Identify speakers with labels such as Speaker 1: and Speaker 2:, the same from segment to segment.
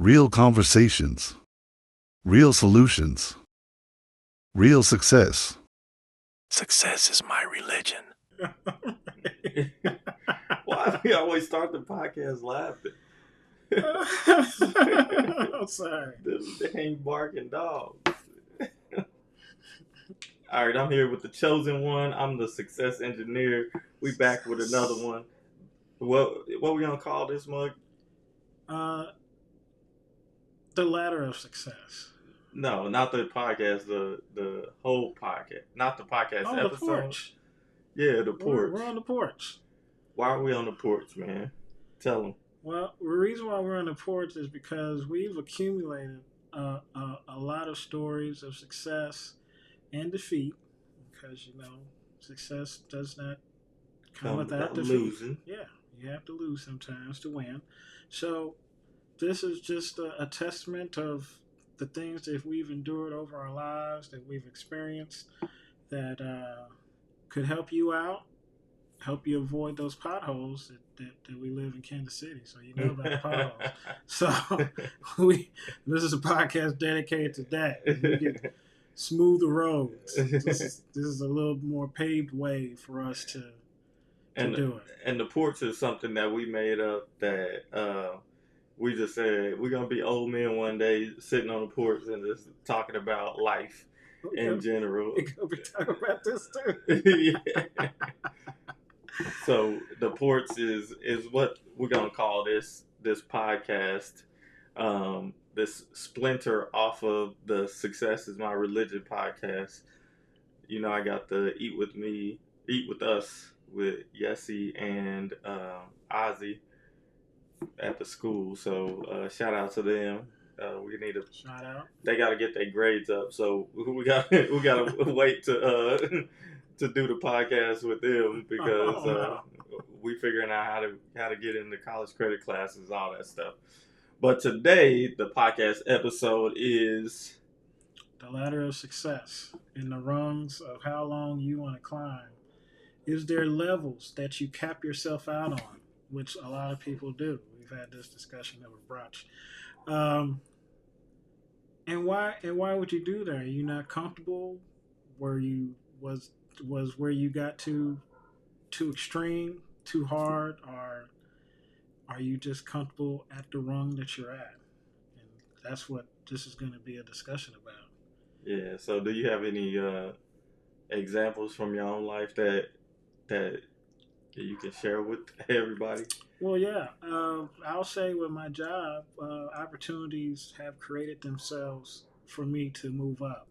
Speaker 1: Real conversations. Real solutions. Real success.
Speaker 2: Success is my religion.
Speaker 3: Why do we always start the podcast laughing?
Speaker 4: I'm sorry.
Speaker 3: Them dang barking dogs. All right, I'm here with the chosen one. I'm the success engineer. We back with another one. What we gonna call this mug?
Speaker 4: The ladder of success.
Speaker 3: No, not the podcast. The whole podcast, not the podcast
Speaker 4: Oh,
Speaker 3: episode.
Speaker 4: the porch.
Speaker 3: Yeah, the porch.
Speaker 4: We're on the porch.
Speaker 3: Why are we on the porch, man? Tell them.
Speaker 4: Well, the reason why we're on the porch is because we've accumulated a lot of stories of success and defeat. Because success does not come without defeat.
Speaker 3: Losing.
Speaker 4: Yeah, you have to lose sometimes to win. So this is just a testament of the things that we've endured over our lives, that we've experienced, that could help you out, help you avoid those potholes that we live in Kansas City. So you know about the potholes. So this is a podcast dedicated to that. We can smooth the roads. This is a little more paved way for us to do it.
Speaker 3: And the porch is something that we made up that we just said we're gonna be old men one day sitting on the porch and just talking about life in general.
Speaker 4: We're gonna be talking about this too.
Speaker 3: Yeah. So the porch is what we're gonna call this podcast. This splinter off of the Success is My Religion podcast. You know, I got the Eat With Us with Yessie and Ozzy at the school. So shout out to them. We need to
Speaker 4: shout out.
Speaker 3: They got to get their grades up. So we got to wait to do the podcast with them because we figuring out how to get into college credit classes, all that stuff. But today, the podcast episode is
Speaker 4: the ladder of success and the rungs of how long you want to climb. Is there levels that you cap yourself out on, which a lot of people do? We've had this discussion over brunch. And why would you do that? Are you not comfortable where you was where you got too extreme, too hard, or are you just comfortable at the rung that you're at? And that's what this is going to be a discussion about.
Speaker 3: Yeah. So, do you have any examples from your own life that you can share with everybody?
Speaker 4: Well, yeah. I'll say with my job, opportunities have created themselves for me to move up.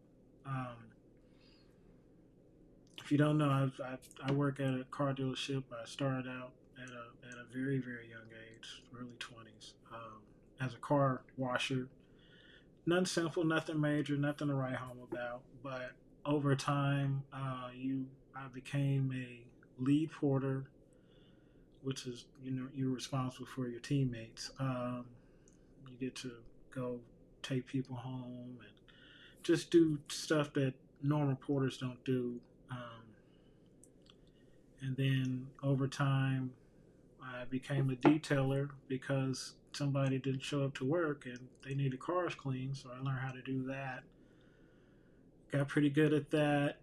Speaker 4: If you don't know, I work at a car dealership. I started out at a very, very young age, early 20s, as a car washer. Nothing simple, nothing major, nothing to write home about. But over time, I became a lead porter, which is, you're responsible for your teammates. You get to go take people home and just do stuff that normal porters don't do. And then over time, I became a detailer because somebody didn't show up to work and they needed cars cleaned. So I learned how to do that. Got pretty good at that.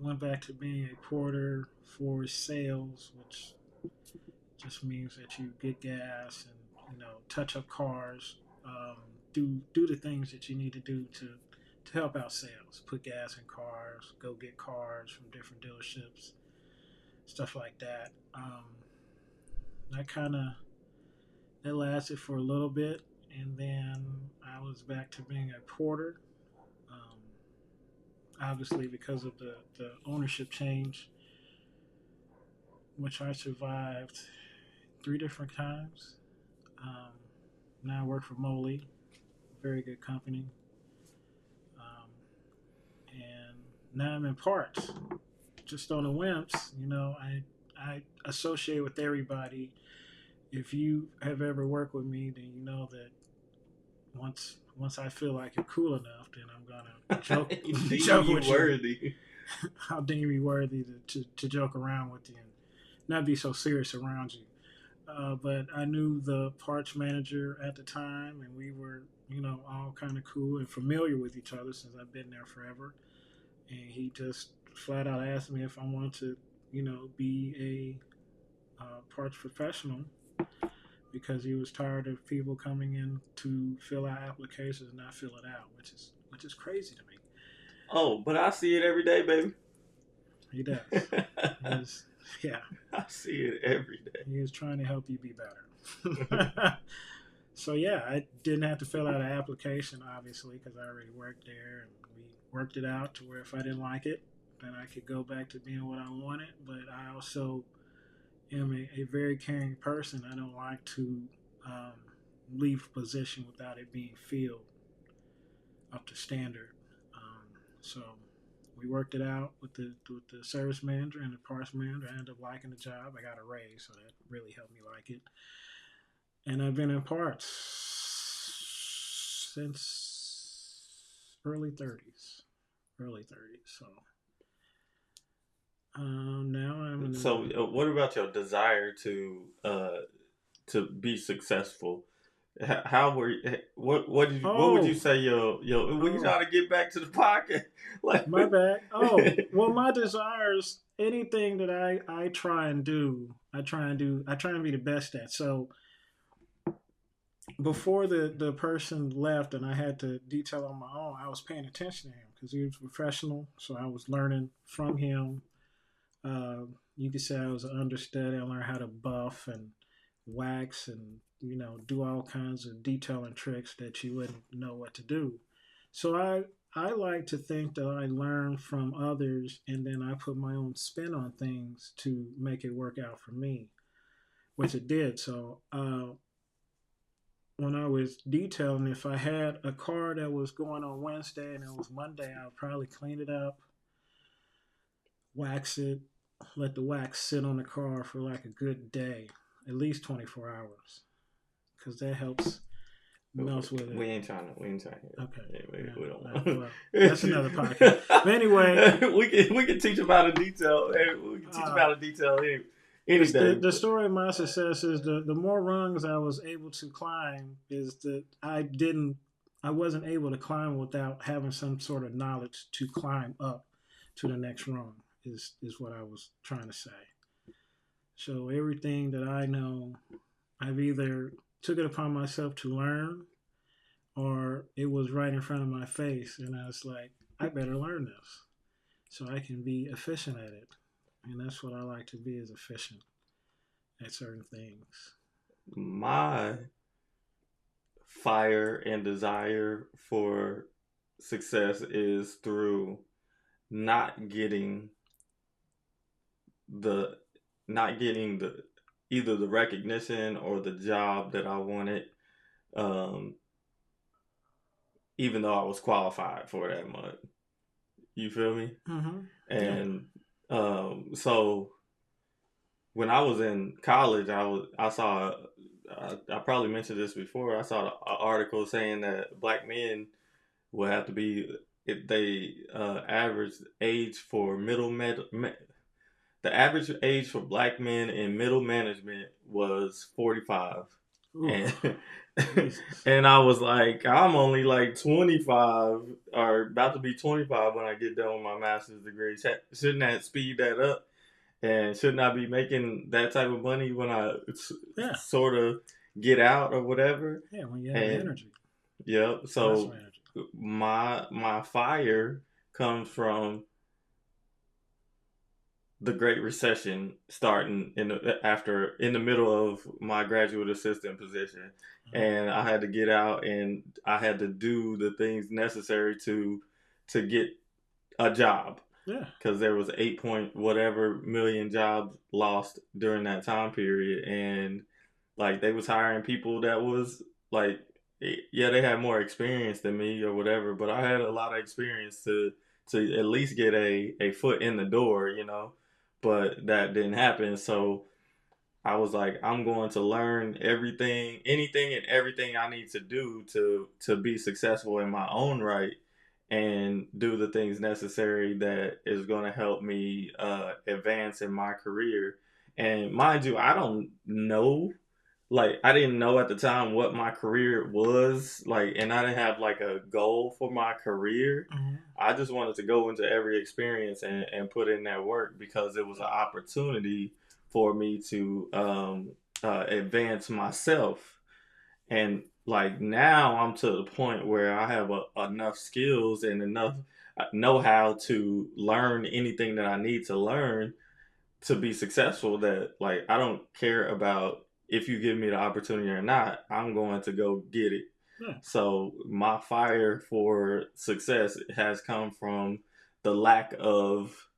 Speaker 4: Went back to being a porter for sales, which just means that you get gas and touch up cars, do the things that you need to do to help out sales. Put gas in cars, go get cars from different dealerships, stuff like that. That lasted for a little bit, and then I was back to being a porter. Obviously, because of the ownership change, which I survived 3 different times. Now I work for Moley, very good company. And now I'm in Porch. Just on the wimps, I associate with everybody. If you have ever worked with me, then you know that once I feel like you're cool enough, then I'm gonna joke with you. I'll deem you worthy to joke around with you and not be so serious around you. But I knew the parts manager at the time, and we were, all kind of cool and familiar with each other since I've been there forever. And he just flat out asked me if I wanted to, be a parts professional because he was tired of people coming in to fill out applications and not fill it out, which is crazy to me.
Speaker 3: Oh, but I see it every day, baby.
Speaker 4: He does. He's, yeah.
Speaker 3: I see it every day.
Speaker 4: He is trying to help you be better. So yeah, I didn't have to fill out an application, obviously, because I already worked there, and we worked it out to where if I didn't like it, then I could go back to being what I wanted. But I also am a very caring person. I don't like to um, leave a position without it being filled up to standard. So we worked it out with the service manager and the parts manager. I ended up liking the job. I got a raise, so that really helped me like it. And I've been in parts since early 30s. Early 30s. So now I'm in
Speaker 3: So, what about your desire to be successful? How were you, what did you, what would you say your when you try to get back to the pocket? Like
Speaker 4: my bad. Oh, well, my desires, anything that I try and do, I try and be the best at. So before the person left and I had to detail on my own, I was paying attention to him because he was a professional. So I was learning from him. You could say I was an understudy. I learned how to buff and wax and do all kinds of detailing tricks that you wouldn't know what to do. So I like to think that I learn from others and then I put my own spin on things to make it work out for me, which it did. So when I was detailing, if I had a car that was going on Wednesday and it was Monday, I would probably clean it up, wax it, let the wax sit on the car for like a good day, at least 24 hours, because that helps melt with it.
Speaker 3: we ain't trying to.
Speaker 4: Okay.
Speaker 3: Yeah, we don't
Speaker 4: Well,
Speaker 3: want.
Speaker 4: that's another podcast. But anyway,
Speaker 3: we can teach about a detail. We can teach about a detail any day.
Speaker 4: The story of my success is the more rungs I was able to climb is that I wasn't able to climb without having some sort of knowledge to climb up to the next rung is what I was trying to say. So everything that I know, I've either took it upon myself to learn or it was right in front of my face and I was like, I better learn this so I can be efficient at it. And that's what I like to be, is efficient at certain things.
Speaker 3: My fire and desire for success is through not getting the either the recognition or the job that I wanted, um, even though I was qualified for that much. You feel me?
Speaker 4: Mm-hmm.
Speaker 3: And so when I was in college, I saw I probably mentioned this before. I saw an article saying that black men will have to be if they average age for the average age for black men in middle management was 45. And and I was like, I'm only like 25 or about to be 25 when I get done with my master's degree. Shouldn't that speed that up? And shouldn't I be making that type of money when I sort of get out or whatever?
Speaker 4: Yeah, when you have energy.
Speaker 3: Yep. So my fire comes from the Great Recession starting in the middle of my graduate assistant position, and I had to get out and I had to do the things necessary to get a job.
Speaker 4: Yeah,
Speaker 3: because there was 8 point whatever million jobs lost during that time period, and like they was hiring people that was like, yeah, they had more experience than me or whatever, but I had a lot of experience to at least get a foot in the door, but that didn't happen. So I was like, I'm going to learn anything and everything I need to do to be successful in my own right and do the things necessary that is going to help me advance in my career. And mind you, I don't know, like I didn't know at the time what my career was, like, and I didn't have like a goal for my career.
Speaker 4: Mhm.
Speaker 3: I just wanted to go into every experience and put in that work because it was an opportunity for me to advance myself. And like now I'm to the point where I have enough skills and enough know-how to learn anything that I need to learn to be successful, that like I don't care about if you give me the opportunity or not. I'm going to go get it.
Speaker 4: Yeah.
Speaker 3: So my fire for success has come from the lack of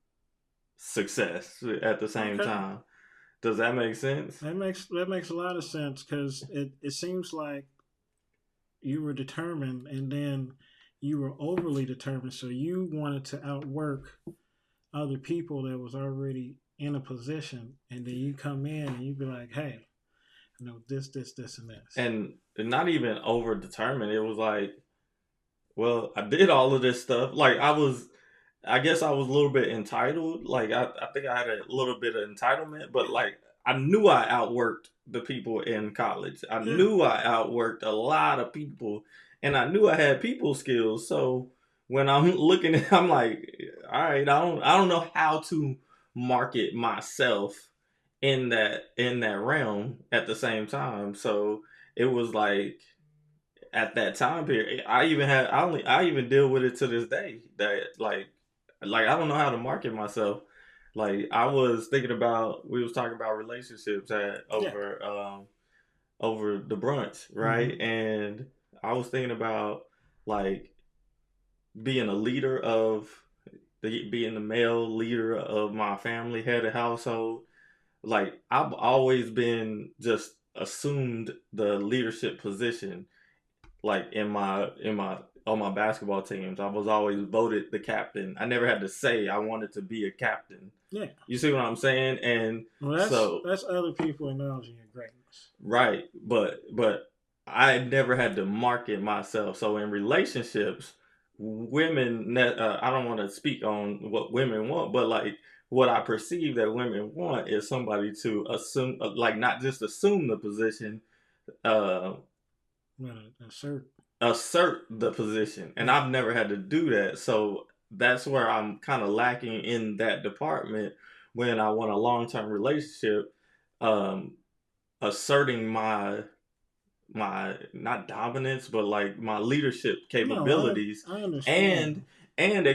Speaker 3: success at the same
Speaker 4: Okay.
Speaker 3: time. Does that make sense?
Speaker 4: That makes a lot of sense because it seems like you were determined and then you were overly determined, so you wanted to outwork other people that was already in a position, and then you come in and you be like, hey, this, and this.
Speaker 3: And not even over determined. It was like, well, I did all of this stuff. Like I guess I was a little bit entitled. Like I think I had a little bit of entitlement, but like I knew I outworked the people in college. I
Speaker 4: Yeah.
Speaker 3: knew I outworked a lot of people, and I knew I had people skills. So when I'm looking at, I'm like, all right, I don't know how to market myself in that realm at the same time. So it was like at that time period, I even deal with it to this day. That like I don't know how to market myself. Like I was thinking about, we was talking about relationships at
Speaker 4: Yeah.
Speaker 3: over the brunch, right?
Speaker 4: Mm-hmm.
Speaker 3: And I was thinking about like being a leader of being the male leader of my family, head of household. Like I've always been just assumed the leadership position, like in my on my basketball teams. I was always voted the captain. I never had to say I wanted to be a captain.
Speaker 4: Yeah.
Speaker 3: You see what I'm saying? And
Speaker 4: Well, that's
Speaker 3: so
Speaker 4: that's other people acknowledging your greatness.
Speaker 3: right, but I never had to market myself. So in relationships, women, I don't want to speak on what women want, but like what I perceive that women want is somebody to assume, like not just assume the position, uh,
Speaker 4: Assert.
Speaker 3: assert the position. And
Speaker 4: Yeah.
Speaker 3: I've never had to do that. So that's where I'm kind of lacking in that department when I want a long term relationship, um, asserting my not dominance, but like my leadership
Speaker 4: No,
Speaker 3: capabilities,
Speaker 4: I understand.
Speaker 3: and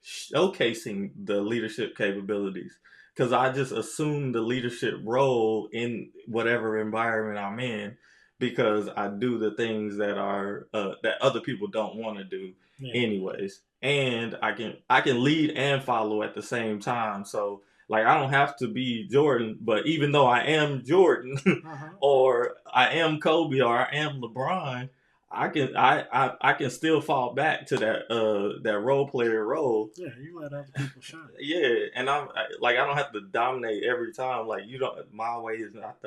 Speaker 3: showcasing the leadership capabilities. Because I just assume the leadership role in whatever environment I'm in, because I do the things that are that other people don't want to do,
Speaker 4: Yeah.
Speaker 3: anyways. And I can lead and follow at the same time. So like I don't have to be Jordan, but even though I am Jordan,
Speaker 4: Uh-huh.
Speaker 3: or I am Kobe, or I am LeBron, I can still fall back to that role player role.
Speaker 4: Yeah, you let other people shine.
Speaker 3: Yeah, and like I don't have to dominate every time. Like you don't, my way is not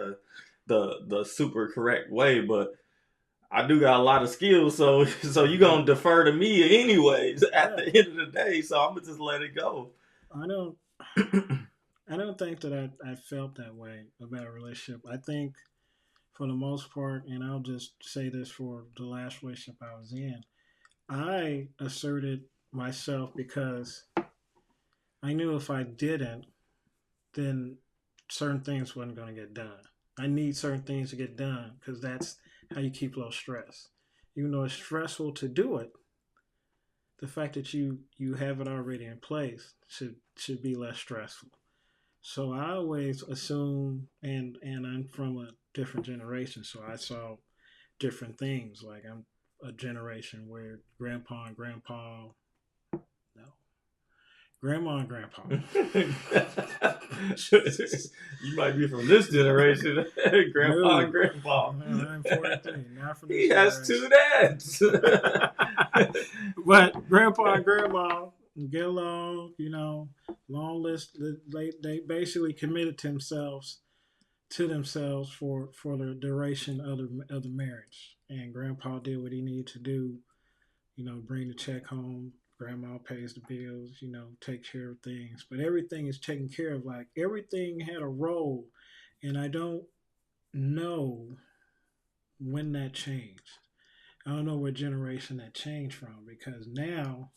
Speaker 3: the super correct way, but I do got a lot of skills, so you gonna defer to me anyways at
Speaker 4: Yeah.
Speaker 3: the end of the day. So I'm gonna just let it go.
Speaker 4: I don't I don't think that I felt that way about a relationship. I think for the most part, and I'll just say this for the last relationship I was in, I asserted myself because I knew if I didn't, then certain things wasn't going to get done. I need certain things to get done because that's how you keep low stress. Even though it's stressful to do it, the fact that you have it already in place should be less stressful. So I always assume, and I'm from a different generation, so I saw different things. Like I'm a generation where grandpa and grandpa, no, grandma and grandpa.
Speaker 3: You might be from this generation, grandpa
Speaker 4: No,
Speaker 3: and grandpa.
Speaker 4: no, I'm 43, not from this
Speaker 3: He has
Speaker 4: generation.
Speaker 3: two dads.
Speaker 4: But grandpa and grandma get along, long list. They basically committed to themselves for the duration of the marriage. And grandpa did what he needed to do, bring the check home. grandma pays the bills, takes care of things, but everything is taken care of. Like everything had a role, and I don't know when that changed. I don't know what generation that changed from because now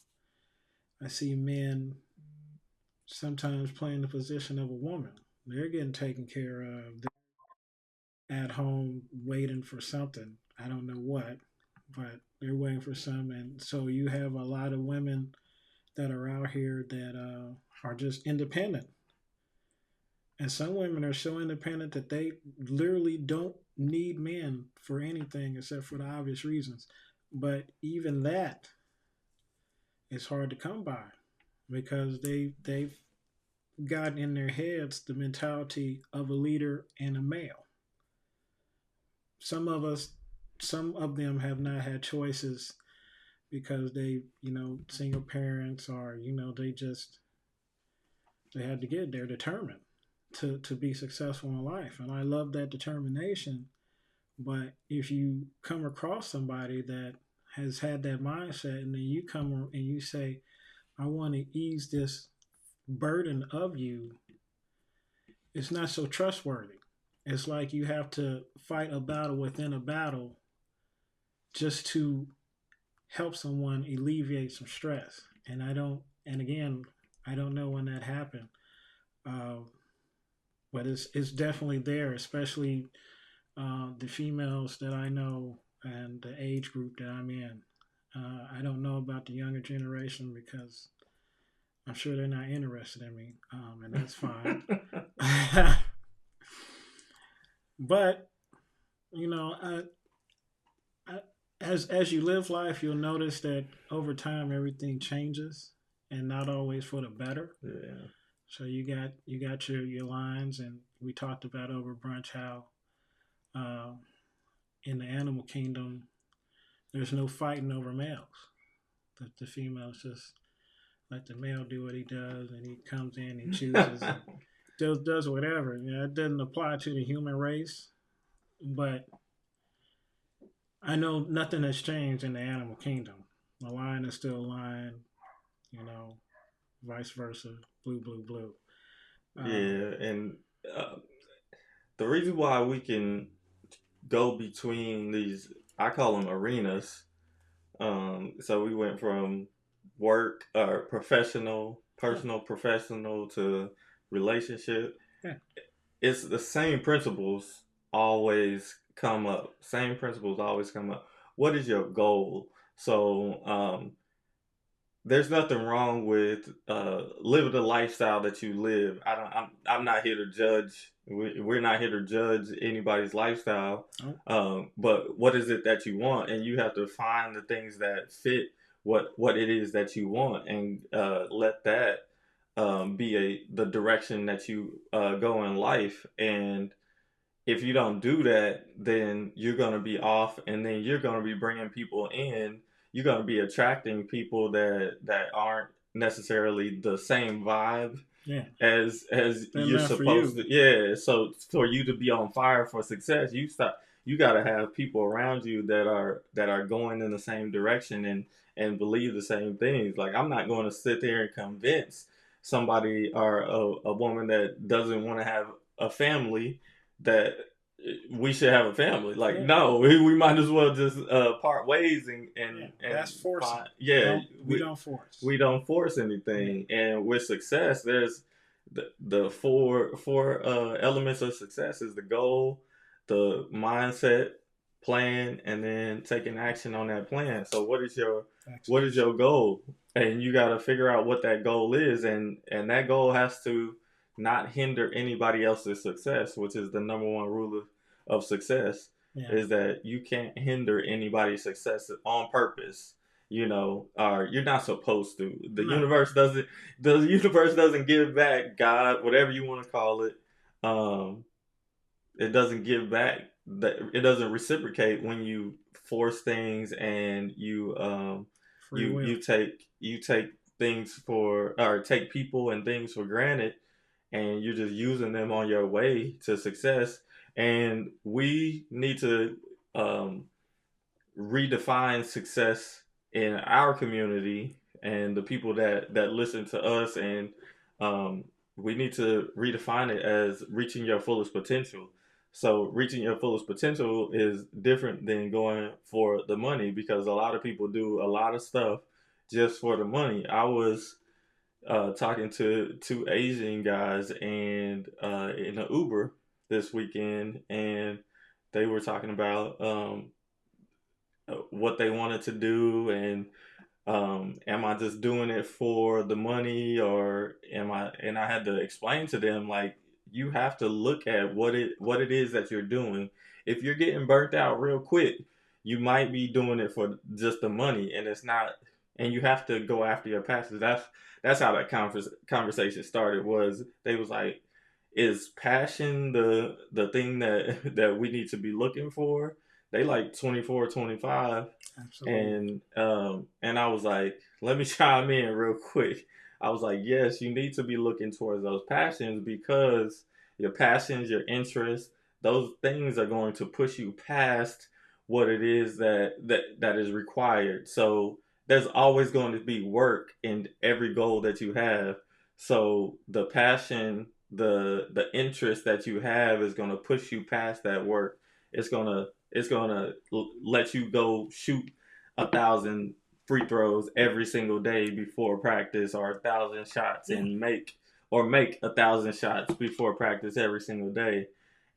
Speaker 4: I see men sometimes playing the position of a woman. They're getting taken care of. They're at home waiting for something. I don't know what, but they're waiting for some. And so you have a lot of women that are out here that are just independent. And some women are so independent that they literally don't need men for anything except for the obvious reasons. But even that is hard to come by because they've got in their heads the mentality of a leader and a male. Some of us, some of them have not had choices because they, single parents or, they had to get there determined to be successful in life. And I love that determination. But if you come across somebody that has had that mindset and then you come and you say, I want to ease this burden of you, it's not so trustworthy. It's like you have to fight a battle within a battle just to help someone alleviate some stress. And and again, I don't know when that happened. Uh, but it's definitely there, especially the females that I know and the age group that I'm in. I don't know about the younger generation because I'm sure they're not interested in me, and that's fine. But you know, I, as you live life, you'll notice that over time everything changes, and not always for the better.
Speaker 3: Yeah.
Speaker 4: So you got your lines, and we talked about over brunch how uh, in the animal kingdom there's no fighting over males. The females just let the male do what he does, and he comes in, he chooses, and does whatever. It doesn't apply to the human race, but I know nothing has changed in the animal kingdom. The lion is still a lion, you know, vice versa, blue, blue, blue.
Speaker 3: Yeah, and uh, the reason why we can go between these, I call them arenas. So we went from work or professional, personal, professional to relationship.
Speaker 4: Yeah.
Speaker 3: It's the same principles always come up. Same principles always come up. What is your goal? So there's nothing wrong with living the lifestyle that you live. I'm not here to judge. We're not here to judge anybody's lifestyle. But what is it that you want? And you have to find the things that fit what it is that you want, and let that be the direction that you go in life. And if you don't do that, then you're going to be off, and then you're going to be bringing people in. You're going to be attracting people that aren't necessarily the same vibe
Speaker 4: Yeah.
Speaker 3: as
Speaker 4: They're
Speaker 3: you're
Speaker 4: not for
Speaker 3: supposed
Speaker 4: you.
Speaker 3: to. Yeah. So for you to be on fire for success, you got to have people around you that are going in the same direction and believe the same things. Like, I'm not going to sit there and convince somebody or a woman that doesn't want to have a family that we should have a family. Like,
Speaker 4: Yeah.
Speaker 3: no, we might as well just part ways
Speaker 4: Yeah.
Speaker 3: and
Speaker 4: That's forcing.
Speaker 3: find, yeah,
Speaker 4: We don't force.
Speaker 3: we don't force anything. And with success, there's the four elements of success is the goal, the mindset, plan, and then taking action on that plan. So what is your goal? And you got to figure out what that goal is, and that goal has to not hinder anybody else's success, which is the number one rule of success.
Speaker 4: Yeah.
Speaker 3: Is that you can't hinder anybody's success on purpose. Or you're not supposed to. The
Speaker 4: No.
Speaker 3: universe doesn't. The universe doesn't give back. God, whatever you want to call it, it doesn't give back. It doesn't reciprocate when you force things, and
Speaker 4: Free will.
Speaker 3: you take things for, or take people and things for granted, and you're just using them on your way to success. And we need to redefine success in our community, and the people that listen to us, and we need to redefine it as reaching your fullest potential. So reaching your fullest potential is different than going for the money, because a lot of people do a lot of stuff just for the money. I was talking to two Asian guys and in an Uber this weekend, and they were talking about what they wanted to do, and am I just doing it for the money, or am I? And I had to explain to them, like, you have to look at what it is that you're doing. If you're getting burnt out real quick, you might be doing it for just the money, and it's not. And you have to go after your passions. That's how that conversation started. Was they was like, is passion the thing that that we need to be looking for? They like 24, 25.
Speaker 4: Absolutely.
Speaker 3: And I was like, let me chime in real quick. I was like, yes, you need to be looking towards those passions, because your passions, your interests, those things are going to push you past what it is that is required. So there's always going to be work in every goal that you have. So the passion, the interest that you have is going to push you past that work. It's gonna let you go shoot 1,000 free throws every single day before practice, or 1,000 shots,
Speaker 4: Yeah.
Speaker 3: and make 1,000 shots before practice every single day,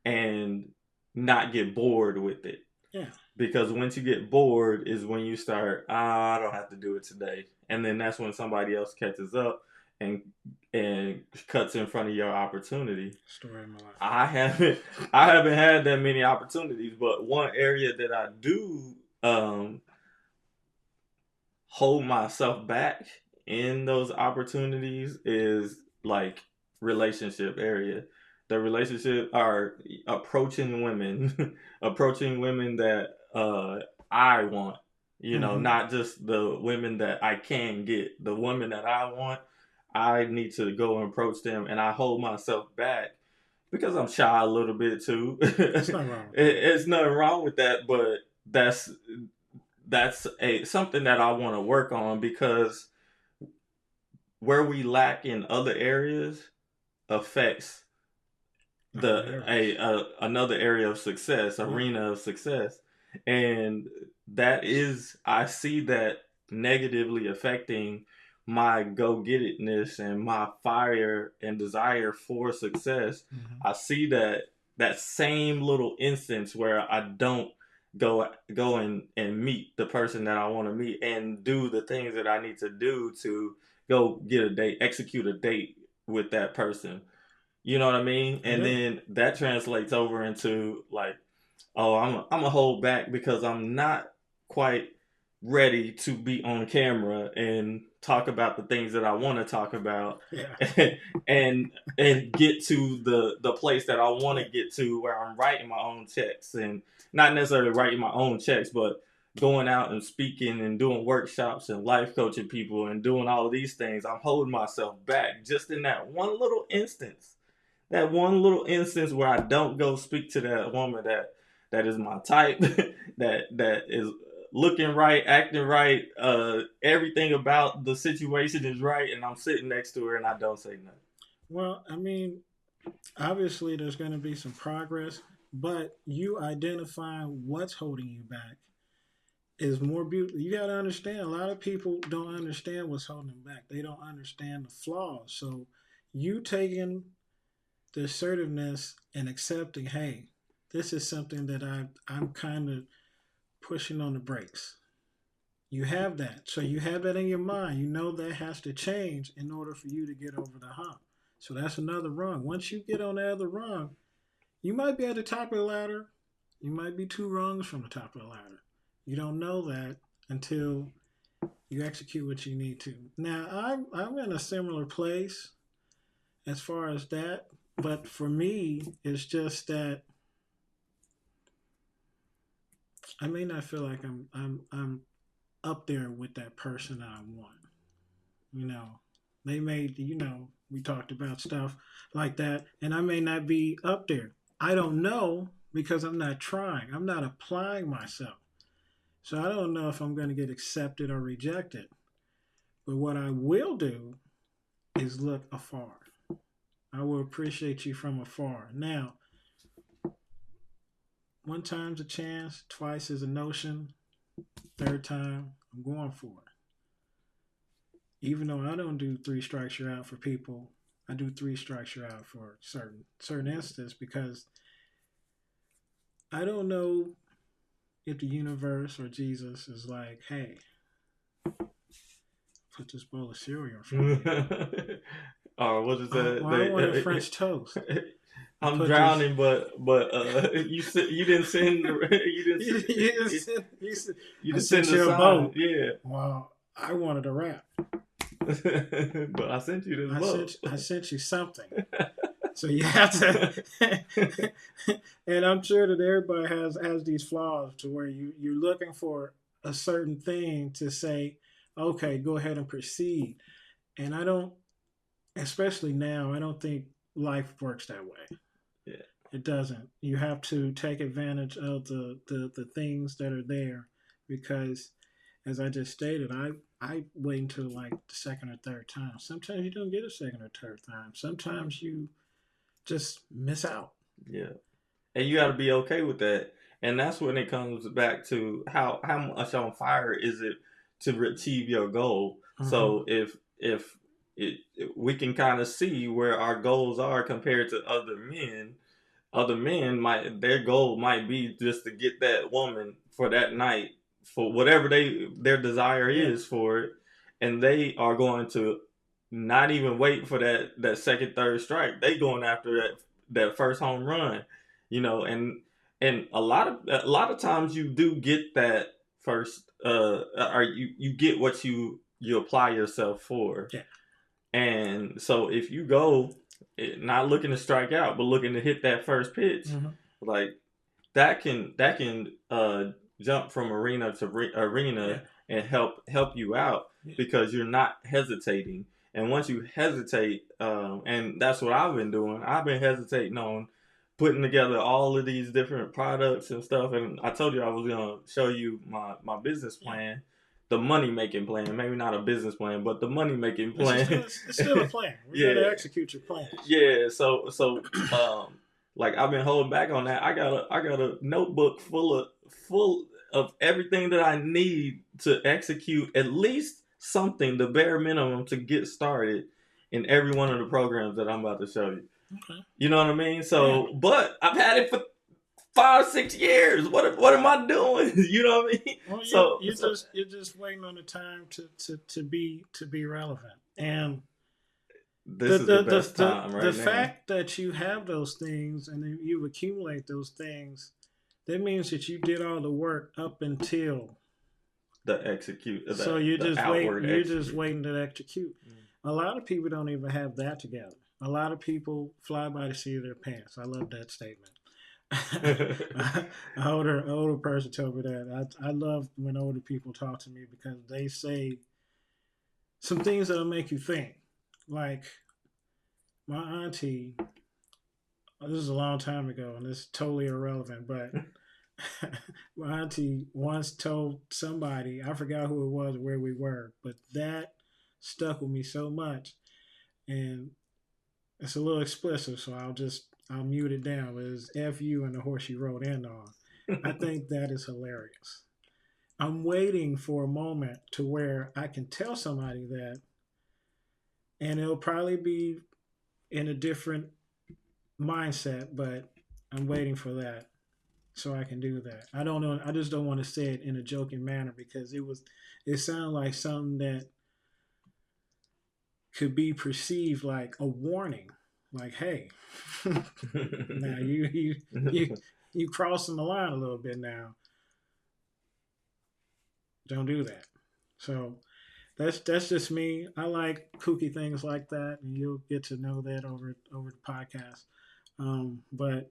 Speaker 3: and not get bored with it.
Speaker 4: Yeah.
Speaker 3: Because once you get bored is when you start, I don't have to do it today, and then that's when somebody else catches up and and cuts in front of your opportunity.
Speaker 4: Story of my life.
Speaker 3: I haven't had that many opportunities, but one area that I do hold myself back in those opportunities is like relationship area. The relationship are approaching women, approaching women that I want. Not just the women that I can get. The women that I want, I need to go and approach them, and I hold myself back because I'm shy a little bit too.
Speaker 4: It's not wrong with that.
Speaker 3: It's nothing wrong with that, but that's that's a something that I want to work on, because where we lack in other areas affects another area of success, arena of success, and that is, I see that negatively affecting my go get itness and my fire and desire for success. I see that same little instance where I don't go and meet the person that I want to meet and do the things that I need to do to go get a date, execute a date with that person. You know what I mean? And then that translates over into like, oh, I'm a hold back because I'm not quite ready to be on camera and talk about the things that I want to talk about,
Speaker 4: Yeah.
Speaker 3: and get to the place that I want to get to, where I'm writing my own checks, and not necessarily writing my own checks, but going out and speaking and doing workshops and life coaching people and doing all of these things. I'm holding myself back just in that one little instance where I don't go speak to that woman that is my type, that is looking right, acting right, everything about the situation is right, and I'm sitting next to her and I don't say nothing.
Speaker 4: Well, I mean, obviously there's going to be some progress, but you identifying what's holding you back is more beautiful. You got to understand, a lot of people don't understand what's holding them back. They don't understand the flaws. So you taking the assertiveness and accepting, hey, this is something that I'm kind of pushing on the brakes. You have that. So you have that in your mind. You know that has to change in order for you to get over the hump. So that's another rung. Once you get on the other rung, you might be at the top of the ladder. You might be two rungs from the top of the ladder. You don't know that until you execute what you need to. Now, I'm in a similar place as far as that, but for me, it's just that I may not feel like I'm up there with that person I want. You know, they may, we talked about stuff like that, and I may not be up there. I don't know because I'm not trying. I'm not applying myself. So I don't know if I'm going to get accepted or rejected. But what I will do is look afar. I will appreciate you from afar. Now, one time's a chance, twice is a notion, third time, I'm going for it. Even though I don't do three strikes you're out for people, I do three strikes you're out for certain instances because I don't know if the universe or Jesus is like, hey, put this bowl of cereal in front of me.
Speaker 3: Or what is that?
Speaker 4: I wanted French toast.
Speaker 3: I'm drowning, but you didn't send you didn't send the sign. Yeah.
Speaker 4: Well, I wanted a wrap.
Speaker 3: But I sent you this book.
Speaker 4: I sent you something. So you have to, and I'm sure that everybody has these flaws to where you're looking for a certain thing to say, okay, go ahead and proceed. And I don't, especially now, I don't think life works that way.
Speaker 3: Yeah.
Speaker 4: It doesn't. You have to take advantage of the things that are there because, as I just stated, I wait until like the second or third time. Sometimes you don't get a second or third time. Sometimes you just miss out.
Speaker 3: Yeah. And you got to be okay with that. And that's when it comes back to how much on fire is it to achieve your goal. Mm-hmm. So if we can kind of see where our goals are compared to other men their goal might be just to get that woman for that night for whatever their desire is for it, and they are going to not even wait for that second, third strike. They going after that first home run, and a lot of times you do get that first, or you get what you apply yourself for.
Speaker 4: Yeah.
Speaker 3: And so if you go not looking to strike out, but looking to hit that first pitch, mm-hmm. like that can jump from arena to arena and help you out because you're not hesitating. And once you hesitate, and that's what I've been doing. I've been hesitating on putting together all of these different products and stuff. And I told you I was gonna show you my business plan. The money-making plan, maybe not a business plan, but the money-making plan.
Speaker 4: It's still a plan. We gotta execute your plan.
Speaker 3: Yeah, so like I've been holding back on that. I got a notebook full of everything that I need to execute at least something, the bare minimum, to get started in every one of the programs that I'm about to show you.
Speaker 4: Okay.
Speaker 3: You know what I mean? So, but I've had it for 5-6 years. What am I doing? You know what I mean?
Speaker 4: Well, you're just waiting on the time to be relevant. And
Speaker 3: this is the best time right now.
Speaker 4: The fact that you have those things and you accumulate those things, that means that you did all the work up until
Speaker 3: the execute.
Speaker 4: So you're just waiting. You're just waiting to execute. A lot of people don't even have that together. A lot of people fly by the seat of their pants. I love that statement. An older person told me that. I love when older people talk to me because they say some things that'll make you think. Like my auntie, this is a long time ago and it's totally irrelevant, but my auntie once told somebody, I forgot who it was, where we were, but that stuck with me so much. And it's a little explicit, so I'll mute it down. But it's F you and the horse you rode in on. I think that is hilarious. I'm waiting for a moment to where I can tell somebody that, and it'll probably be in a different mindset, but I'm waiting for that so I can do that. I don't know. I just don't want to say it in a joking manner because it sounded like something that could be perceived like a warning. Like, hey, now you crossing the line a little bit now. Don't do that. So that's just me. I like kooky things like that, and you'll get to know that over the podcast. But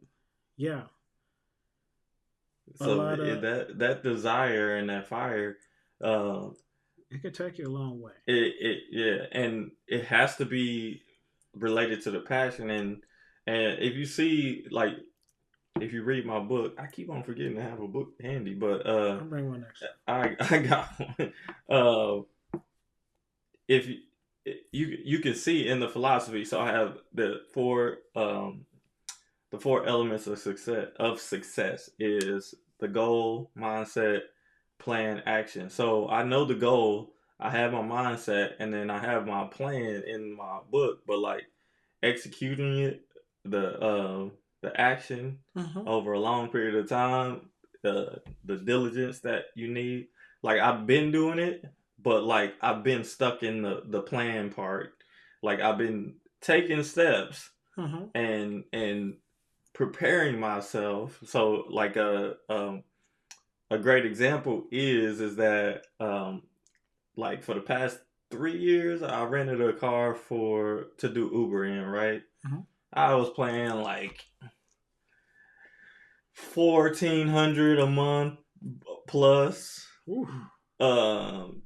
Speaker 4: yeah.
Speaker 3: So that desire and that fire,
Speaker 4: it could take you a long way.
Speaker 3: And it has to be related to the passion, and if you see, like, if you read my book, I keep on forgetting to have a book handy, but
Speaker 4: I'll bring one next.
Speaker 3: I got one. if you can see in the philosophy. So I have the four elements of success. Is the goal, mindset, plan, action. So I know the goal. I have my mindset, and then I have my plan in my book. But like executing it, the action over a long period of time, the diligence that you need. Like I've been doing it, but like I've been stuck in the plan part. Like I've been taking steps and preparing myself. So like a great example is that like for the past 3 years I rented a car to do Uber in, right? I was paying like 1,400 a month plus to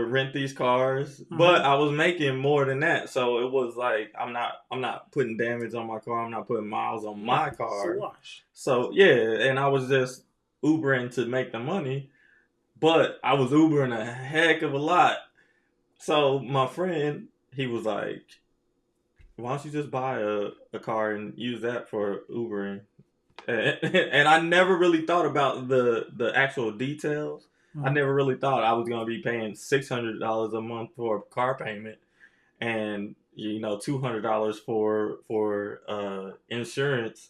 Speaker 3: rent these cars, but I was making more than that, so it was like I'm not putting damage on my car, I'm not putting miles on my car, so yeah, and I was just Ubering to make the money, but I was Ubering a heck of a lot. So my friend, he was like, why don't you just buy a car and use that for Ubering? And I never really thought about the actual details. I never really thought I was going to be paying $600 a month for a car payment, and $200 for insurance,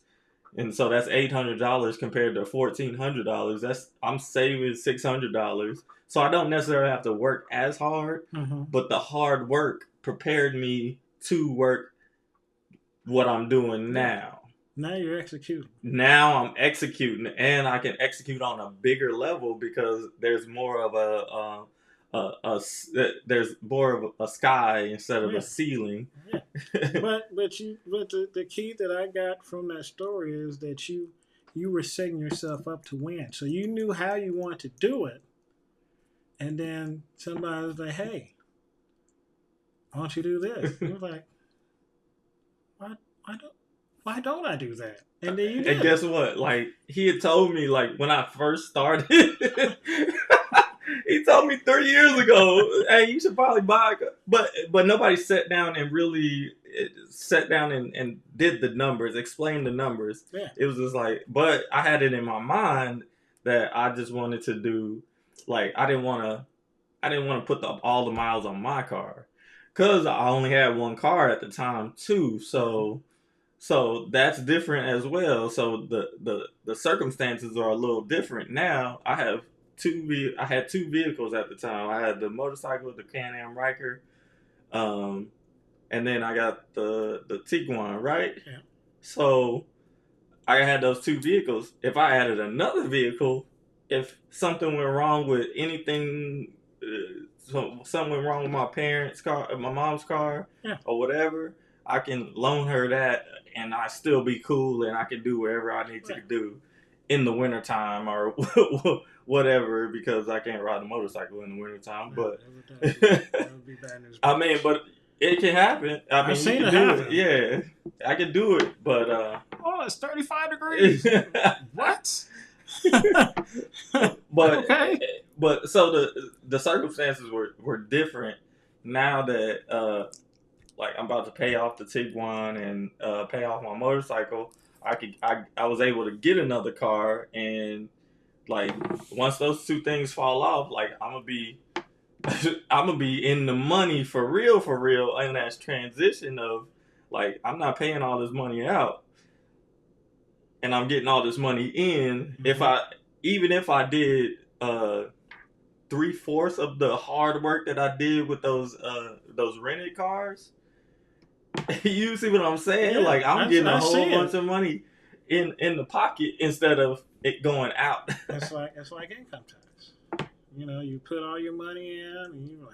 Speaker 3: and so that's $800 compared to $1,400. I'm saving $600. So I don't necessarily have to work as hard, but the hard work prepared me to work what I'm doing now.
Speaker 4: Now you're executing.
Speaker 3: Now I'm executing, and I can execute on a bigger level because there's more of there's more of a sky instead of a ceiling.
Speaker 4: Yeah. but the key that I got from that story is that you were setting yourself up to win. So you knew how you wanted to do it, and then somebody was like, "Hey, why don't you do this?" You're like, why don't I do that? And then you did.
Speaker 3: And guess what? Like he had told me, like when I first started, he told me 3 years ago, "Hey, you should probably buy." But nobody sat down and really and did the numbers, explained the numbers.
Speaker 4: Yeah.
Speaker 3: It was just like, but I had it in my mind that I just wanted to do, like I didn't want to put all the miles on my car, because I only had one car at the time too. So that's different as well. So the circumstances are a little different now. I had two vehicles at the time. I had the motorcycle, the Can-Am Riker, and then I got the Tiguan, right?
Speaker 4: Yeah.
Speaker 3: So I had those two vehicles. If I added another vehicle, if something went wrong with anything, something went wrong with my parents' car, my mom's car, or whatever, I can loan her that, and I still be cool, and I can do whatever I need to do in the wintertime or whatever, because I can't ride a motorcycle in the wintertime. But
Speaker 4: that would be bad news.
Speaker 3: I mean, but it can happen. I mean,
Speaker 4: I've seen
Speaker 3: it
Speaker 4: happen.
Speaker 3: Yeah, I can do it, but
Speaker 4: oh, it's 35 degrees. What?
Speaker 3: But
Speaker 4: okay.
Speaker 3: But so the circumstances were different now that like I'm about to pay off the Tiguan and pay off my motorcycle. I was able to get another car, and like once those two things fall off, like I'm gonna be in the money for real, in that transition of like I'm not paying all this money out, and I'm getting all this money in. Even if I did 3/4 of the hard work that I did with those rented cars. You see what I'm saying?
Speaker 4: Yeah,
Speaker 3: like I'm getting a whole bunch of money in the pocket instead of it going out.
Speaker 4: It's like income tax. You put all your money in, and you're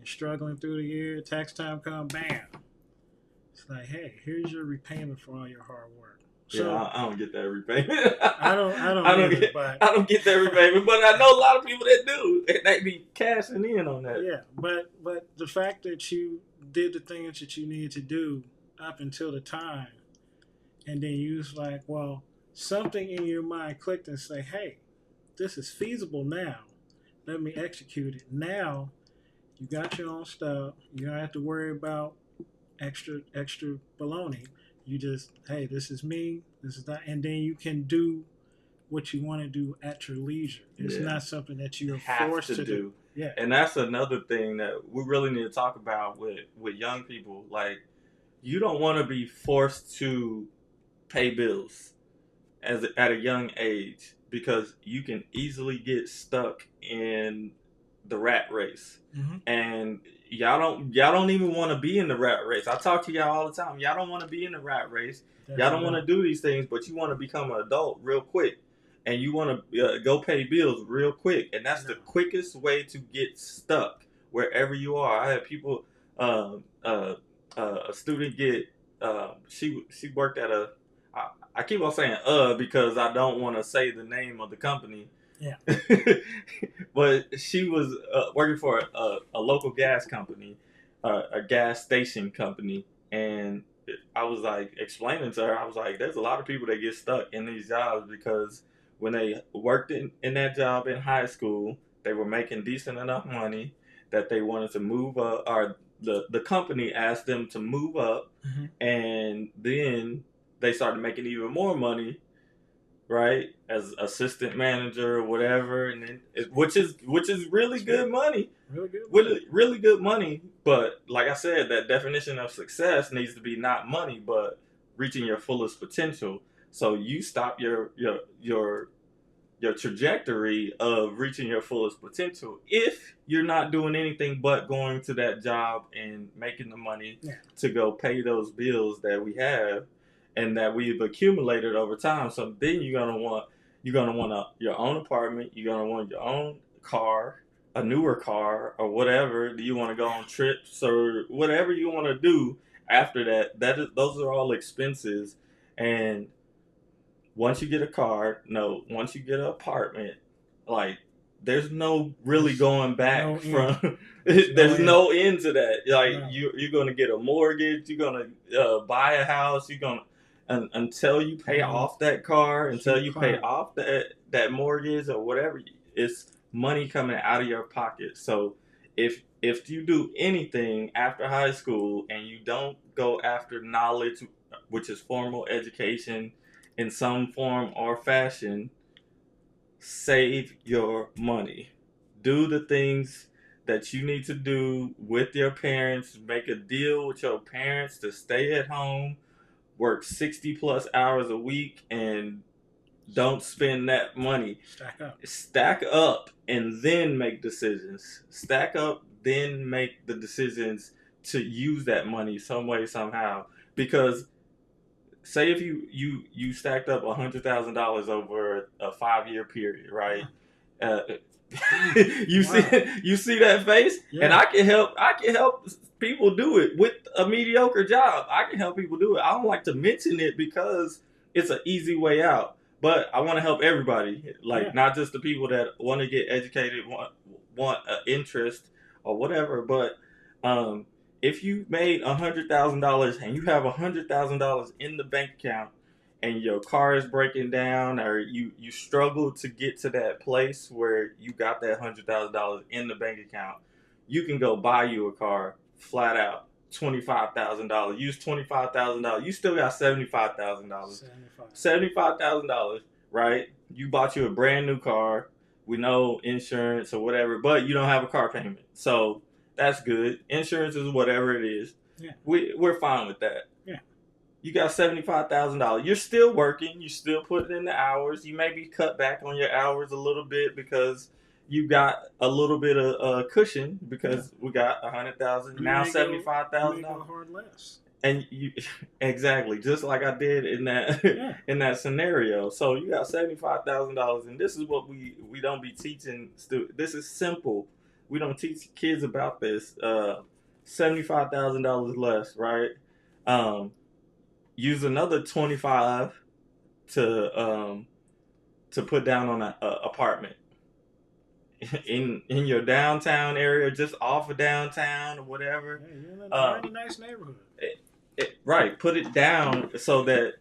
Speaker 4: struggling through the year. Tax time come, bam. It's like, hey, here's your repayment for all your hard work. So,
Speaker 3: yeah, I don't get that repayment.
Speaker 4: I don't
Speaker 3: get that repayment, but I know a lot of people that do. They be cashing in on that.
Speaker 4: Yeah, but the fact that you did the things that you needed to do up until the time, and then you was like, well, something in your mind clicked and say, hey, this is feasible now. Let me execute it. Now You got your own stuff. You don't have to worry about extra baloney. You just, hey, this is me. This is that, and then you can do what you want to do at your leisure. It's
Speaker 3: Yeah.
Speaker 4: not something that you're
Speaker 3: Have
Speaker 4: forced
Speaker 3: to
Speaker 4: to
Speaker 3: do.
Speaker 4: Yeah.
Speaker 3: And that's another thing that we really need to talk about with young people. Like, you don't want to be forced to pay bills at a young age because you can easily get stuck in the rat race.
Speaker 4: Mm-hmm.
Speaker 3: And y'all don't even want to be in the rat race. I talk to y'all all the time. Y'all don't want to be in the rat race. Y'all don't want to do these things, but you want to become an adult real quick, and you want to go pay bills real quick, and that's the quickest way to get stuck wherever you are. I had people, a student get, she worked at I keep on saying because I don't want to say the name of the company.
Speaker 4: Yeah.
Speaker 3: But she was working for a local gas company, a gas station company, and I was like explaining to her, I was like, there's a lot of people that get stuck in these jobs because when they worked in that job in high school, they were making decent enough money that they wanted to move up, or the company asked them to move up,
Speaker 4: Mm-hmm.
Speaker 3: and then they started making even more money, right, as assistant manager or whatever, and then which is really good money, really good money. But like I said, that definition of success needs to be not money, but reaching your fullest potential. So you stop your trajectory of reaching your fullest potential if you're not doing anything but going to that job and making the money to go pay those bills that we have and that we've accumulated over time. So then you're gonna want your own apartment, you're gonna want your own car, a newer car, or whatever. Do you want to go on trips or whatever you want to do after that? Those are all expenses. And once you get a car, once you get an apartment, like, there's no really going back from. There's no end to that. Like, you're going to get a mortgage, you're going to buy a house, you're going to, until you pay off that car, until you pay off that mortgage or whatever, it's money coming out of your pocket. So if you do anything after high school and you don't go after knowledge, which is formal education in some form or fashion, save your money. Do the things that you need to do with your parents. Make a deal with your parents to stay at home, work 60 plus hours a week, and don't spend that money. Stack up and then make decisions. Stack up, then make the decisions to use that money some way, somehow. Because say if you stacked up $100,000 over a 5-year period, right? You see that face, and I can help people do it with a mediocre job. I can help people do it. I don't like to mention it because it's an easy way out, but I want to help everybody, not just the people that want to get educated, want an interest or whatever, but if you made $100,000 and you have $100,000 in the bank account and your car is breaking down, or you struggle to get to that place where you got that $100,000 in the bank account, you can go buy you a car flat out. $25,000. Use $25,000. You still got $75,000. $75,000, right? You bought you a brand new car with no insurance or whatever, but you don't have a car payment. So that's good. Insurance is whatever it is.
Speaker 4: Yeah.
Speaker 3: We're fine with that.
Speaker 4: Yeah.
Speaker 3: You got $75,000. You're still working. You still putting in the hours. You maybe cut back on your hours a little bit because you got a little bit of cushion because we got $100,000 now, $75,000. And you exactly just like I did in that in that scenario. So you got $75,000, and this is what we don't be teaching students. This is simple. We don't teach kids about this. $75,000 less, right? Use another 25 to put down on an apartment in your downtown area, just off of downtown or whatever.
Speaker 4: Yeah, you're in a very nice neighborhood.
Speaker 3: Right, put it down so that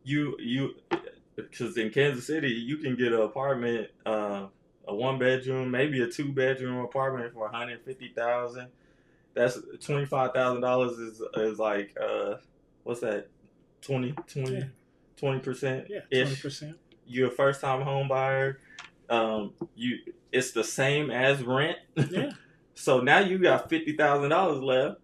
Speaker 3: you because in Kansas City you can get an apartment, a one bedroom, maybe a 2 bedroom apartment for $150,000. That's $25,000 is like what's that? 20
Speaker 4: Yeah.
Speaker 3: 20%
Speaker 4: Yeah,
Speaker 3: ish.
Speaker 4: 20%.
Speaker 3: You're a first time home buyer. It's the same as rent.
Speaker 4: Yeah.
Speaker 3: So now you got $50,000 left.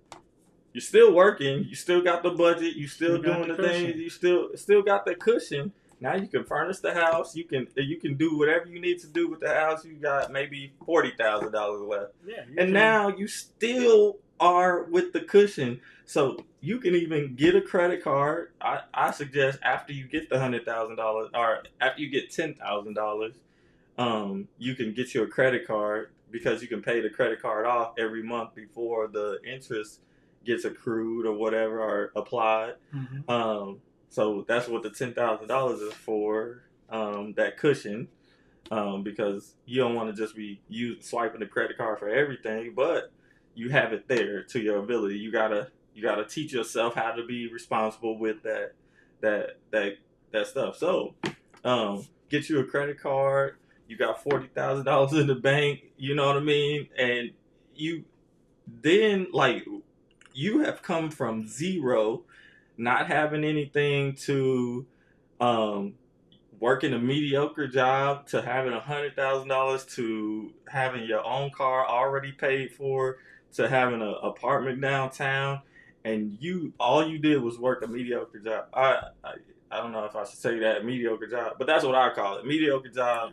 Speaker 3: You're still working. You still got the budget. You still
Speaker 4: got
Speaker 3: doing
Speaker 4: the
Speaker 3: the things.
Speaker 4: cushion.
Speaker 3: You still got the cushion. Now you can furnish the house. You can do whatever you need to do with the house. You got maybe $40,000 left.
Speaker 4: Yeah.
Speaker 3: And now you still are with the cushion. So you can even get a credit card. I suggest after you get the $100,000 or after you get $10,000, you can get you a credit card because you can pay the credit card off every month before the interest gets accrued or whatever or applied.
Speaker 4: Mm-hmm.
Speaker 3: So that's what the $10,000 is for, that cushion, because you don't want to just be swiping the credit card for everything, but you have it there to your ability. You gotta teach yourself how to be responsible with that stuff. So, get you a credit card. You got $40,000 in the bank. You know what I mean, and you then like you have come from zero, not having anything to um, working a mediocre job to having $100,000 to having your own car already paid for to having an apartment downtown, and all you did was work a mediocre job. I don't know if I should say that mediocre job, but that's what I call it. Mediocre job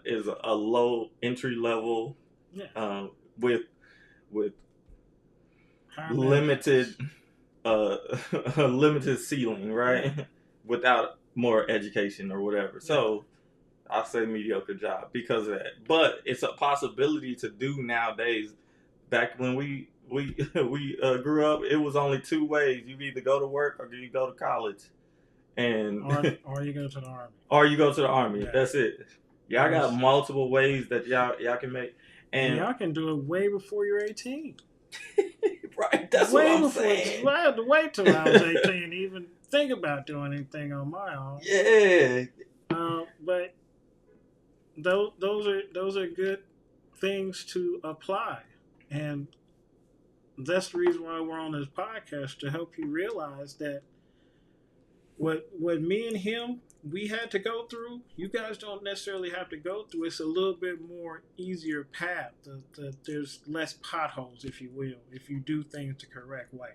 Speaker 3: is a low entry level,
Speaker 4: Yeah.
Speaker 3: with
Speaker 4: High
Speaker 3: limited
Speaker 4: benefits.
Speaker 3: a limited ceiling, right?
Speaker 4: Yeah.
Speaker 3: Without more education or whatever. So I say mediocre job because of that. But it's a possibility to do nowadays. Back when we grew up, it was only two ways: you either go to work or you go to college, and
Speaker 4: Or you go to the army.
Speaker 3: or you go to the army.
Speaker 4: Yeah.
Speaker 3: That's it. Y'all got multiple ways that y'all can make,
Speaker 4: and y'all can do it way before you're 18.
Speaker 3: Right, that's
Speaker 4: way
Speaker 3: what I'm
Speaker 4: before,
Speaker 3: saying.
Speaker 4: I had to wait till I was 18 to even think about doing anything on my own.
Speaker 3: Yeah.
Speaker 4: But those are good things to apply, and that's the reason why we're on this podcast, to help you realize that what me and him we had to go through, you guys don't necessarily have to go through. It's a little bit more easier path. There's less potholes, if you will, if you do things the correct way.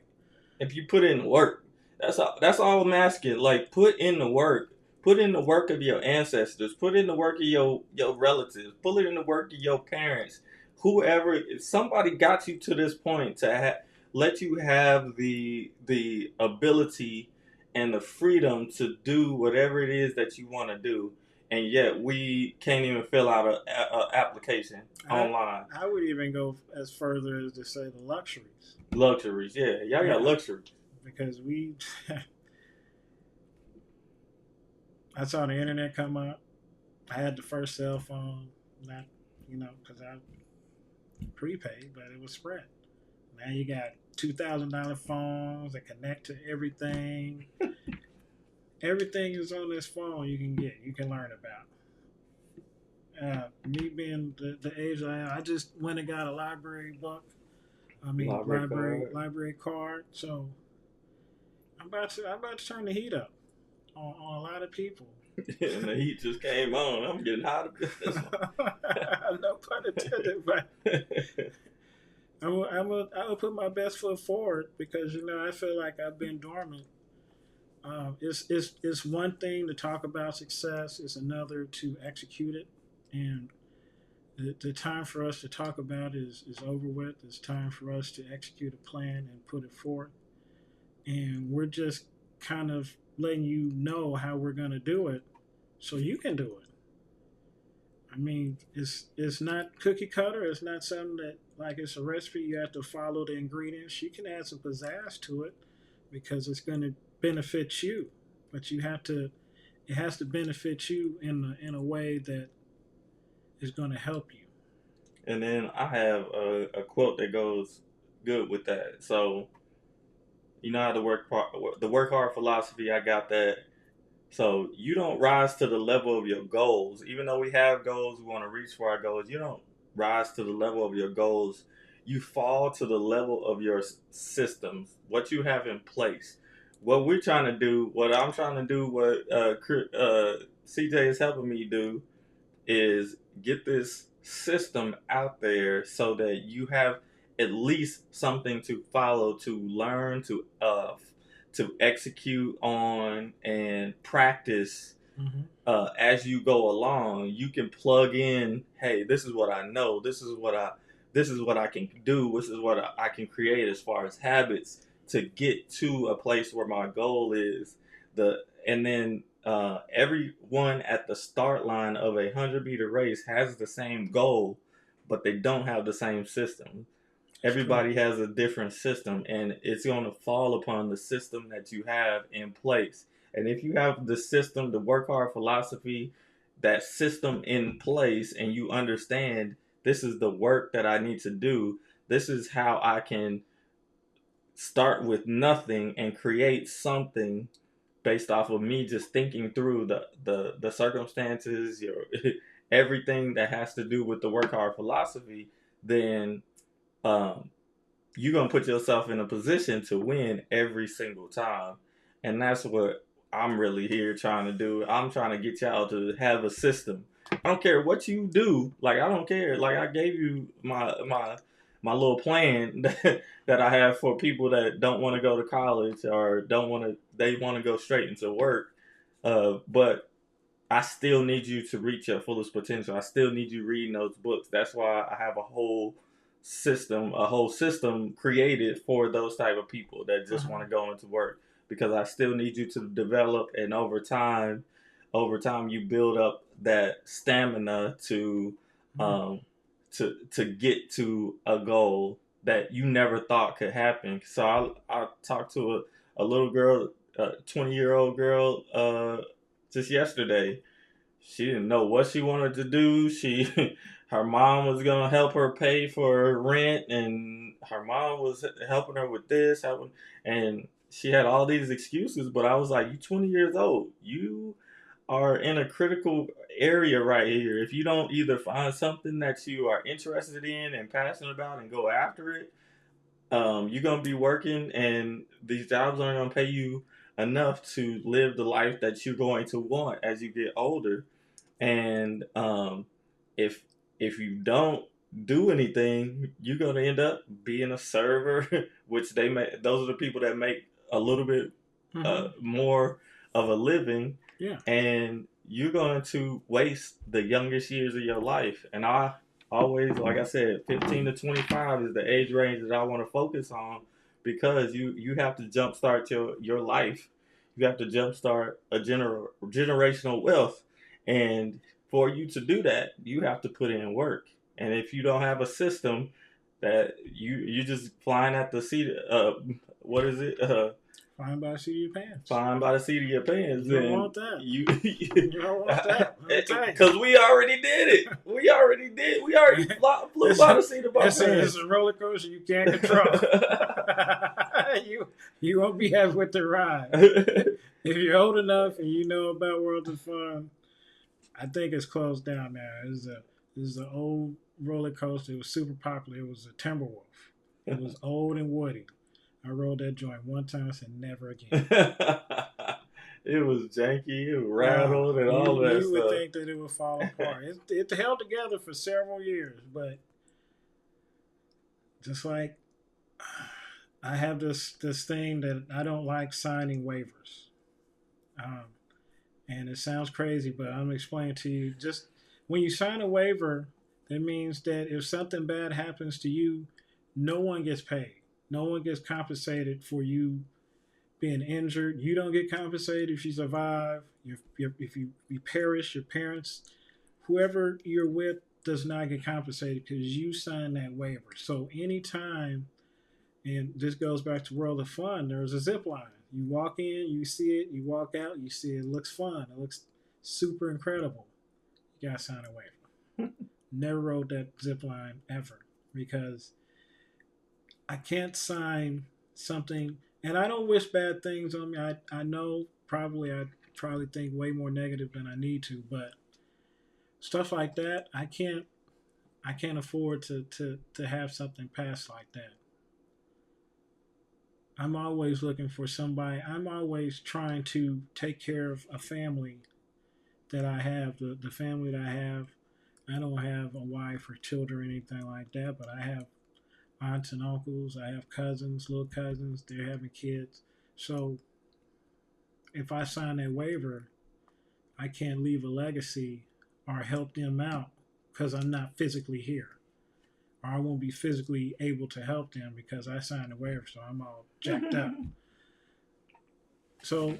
Speaker 3: If you put in work, that's all I'm asking. Like, put in the work. Put in the work of your ancestors. Put in the work of your relatives. Put it in the work of your parents. Whoever, if somebody got you to this point to let you have the ability and the freedom to do whatever it is that you want to do, and yet we can't even fill out a application online.
Speaker 4: I would even go as further as to say the luxuries.
Speaker 3: Luxuries, yeah, y'all got luxuries.
Speaker 4: Because I saw the internet come out. I had the first cell phone, not because I prepaid, but it was Sprint. Now you got $2,000 phones that connect to everything. Everything is on this phone. You can learn about. Me being the age I am, I just went and got a library book. Library card. So I'm about to turn the heat up on a lot of people.
Speaker 3: And the heat just came on. I'm getting hot of this one.
Speaker 4: No pun intended, but I will put my best foot forward, because I feel like I've been dormant. It's one thing to talk about success; it's another to execute it. And the time for us to talk about is over with. It's time for us to execute a plan and put it forth. And we're just kind of letting you know how we're going to do it, so you can do it. I mean, it's not cookie cutter. It's not something that, like, it's a recipe you have to follow the ingredients. You can add some pizzazz to it because it's going to benefit you, but it has to benefit you in a way that is going to help you.
Speaker 3: And then I have a quote that goes good with that. So, how the work hard philosophy, I got that. So you don't rise to the level of your goals. Even though we have goals, we want to reach for our goals. You don't rise to the level of your goals. You fall to the level of your systems, what you have in place. What we're trying to do, what I'm trying to do, what CJ is helping me do is get this system out there so that you have at least something to follow, to learn, to execute on and practice
Speaker 4: Mm-hmm.
Speaker 3: as you go along. You can plug in, hey, this is what I know, this is what I can do, this is what I can create as far as habits to get to a place where my goal is. And then everyone at the start line of a 100-meter race has the same goal, but they don't have the same system.
Speaker 4: It's true.
Speaker 3: Everybody has a different system, and it's going to fall upon the system that you have in place. And if you have the system, the work hard philosophy, that system in place, and you understand this is the work that I need to do, this is how I can start with nothing and create something based off of me just thinking through the circumstances, your everything that has to do with the work hard philosophy, then um, you're gonna put yourself in a position to win every single time. And that's what I'm really here trying to do. I'm trying to get y'all to have a system. I don't care what you do. Like, I don't care. Like, I gave you my little plan that I have for people that don't want to go to college or they want to go straight into work. But I still need you to reach your fullest potential. I still need you reading those books. That's why I have a whole system created for those type of people that just
Speaker 4: Uh-huh.
Speaker 3: want to go into work. Because I still need you to develop, and over time you build up that stamina
Speaker 4: Mm.
Speaker 3: um, to get to a goal that you never thought could happen. So I talked to a little girl, a 20-year-old girl, just yesterday. She didn't know what she wanted to do. Her mom was gonna help her pay for rent, and her mom was helping her with this, and she had all these excuses. But I was like, "You 20 years old. You are in a critical area right here. If you don't either find something that you are interested in and passionate about and go after it, you're gonna be working, and these jobs aren't gonna pay you enough to live the life that you're going to want as you get older." And if if you don't do anything, you're gonna end up being a server, which they make. Those are the people that make a little bit
Speaker 4: Mm-hmm.
Speaker 3: more of a living,
Speaker 4: Yeah.
Speaker 3: and you're going to waste the youngest years of your life. And I always, like I said, 15 to 25 is the age range that I want to focus on, because you have to jumpstart your life. You have to jumpstart a generational wealth, and for you to do that, you have to put in work. And if you don't have a system, that you just flying at the seat, what is it?
Speaker 4: Flying by the seat of your pants.
Speaker 3: Flying by the seat of your pants,
Speaker 4: You don't
Speaker 3: and
Speaker 4: want that.
Speaker 3: you
Speaker 4: You don't want that. Let me tell you.
Speaker 3: because we already did it. We already did. We already flew by the seat of our
Speaker 4: It's
Speaker 3: pants.
Speaker 4: a roller coaster you can't control. you won't be happy with the ride. If you're old enough and you know about World of Fun, I think it's closed down now. This is an old roller coaster. It was super popular. It was a Timberwolf. It was old and woody. I rode that joint one time. I said never again.
Speaker 3: It was janky, it rattled, and all that
Speaker 4: You would
Speaker 3: stuff.
Speaker 4: think that it would fall apart. It held together for several years, but just like I have this thing that I don't like signing waivers. Um, and it sounds crazy, but I'm explaining to you. Just when you sign a waiver, that means that if something bad happens to you, no one gets paid. No one gets compensated for you being injured. You don't get compensated if you survive. If you perish, your parents, whoever you're with, does not get compensated because you signed that waiver. So anytime, and this goes back to World of Fun, there's a zip line. You walk in, you see it. You walk out, you see it. It looks fun. It looks super incredible. You gotta sign a waiver. Never rode that zip line ever because I can't sign something, and I don't wish bad things on me. I know probably I probably think way more negative than I need to, but stuff like that, I can't afford to have something pass like that. I'm always looking for somebody. I'm always trying to take care of a family that I have, the family that I have. I don't have a wife or children or anything like that, but I have aunts and uncles. I have cousins, little cousins. They're having kids. So if I sign that waiver, I can't leave a legacy or help them out because I'm not physically here. Or I won't be physically able to help them because I signed a waiver, so I'm all jacked up. So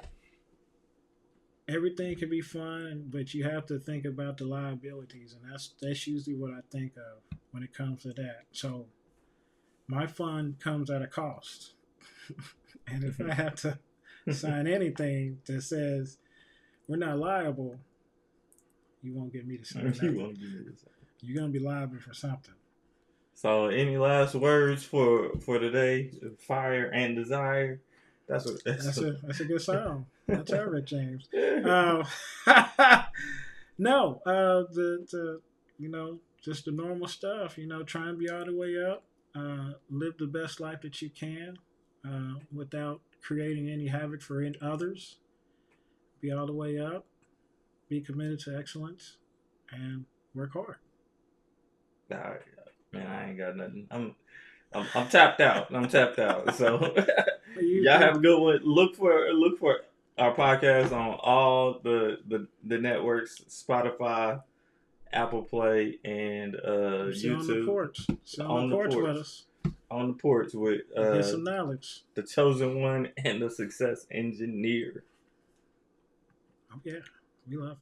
Speaker 4: everything can be fun, but you have to think about the liabilities, and that's usually what I think of when it comes to that. So my fun comes at a cost, and if I have to sign anything that says we're not liable, you won't get me to sign that. You're gonna be liable for something.
Speaker 3: So, any last words for today? Fire and desire. That's
Speaker 4: a good song. That's Eric James. No, the just the normal stuff. Try and be all the way up. Live the best life that you can, without creating any havoc for others. Be all the way up. Be committed to excellence, and work hard.
Speaker 3: All right, man. I ain't got nothing. I'm tapped out. I'm tapped out. So y'all have a good one. Look for our podcast on all the networks: Spotify, Apple Play, and YouTube.
Speaker 4: On the porch. On the porch with us.
Speaker 3: On the porch with
Speaker 4: get some knowledge.
Speaker 3: The chosen one and the success engineer.
Speaker 4: Oh yeah, we love it.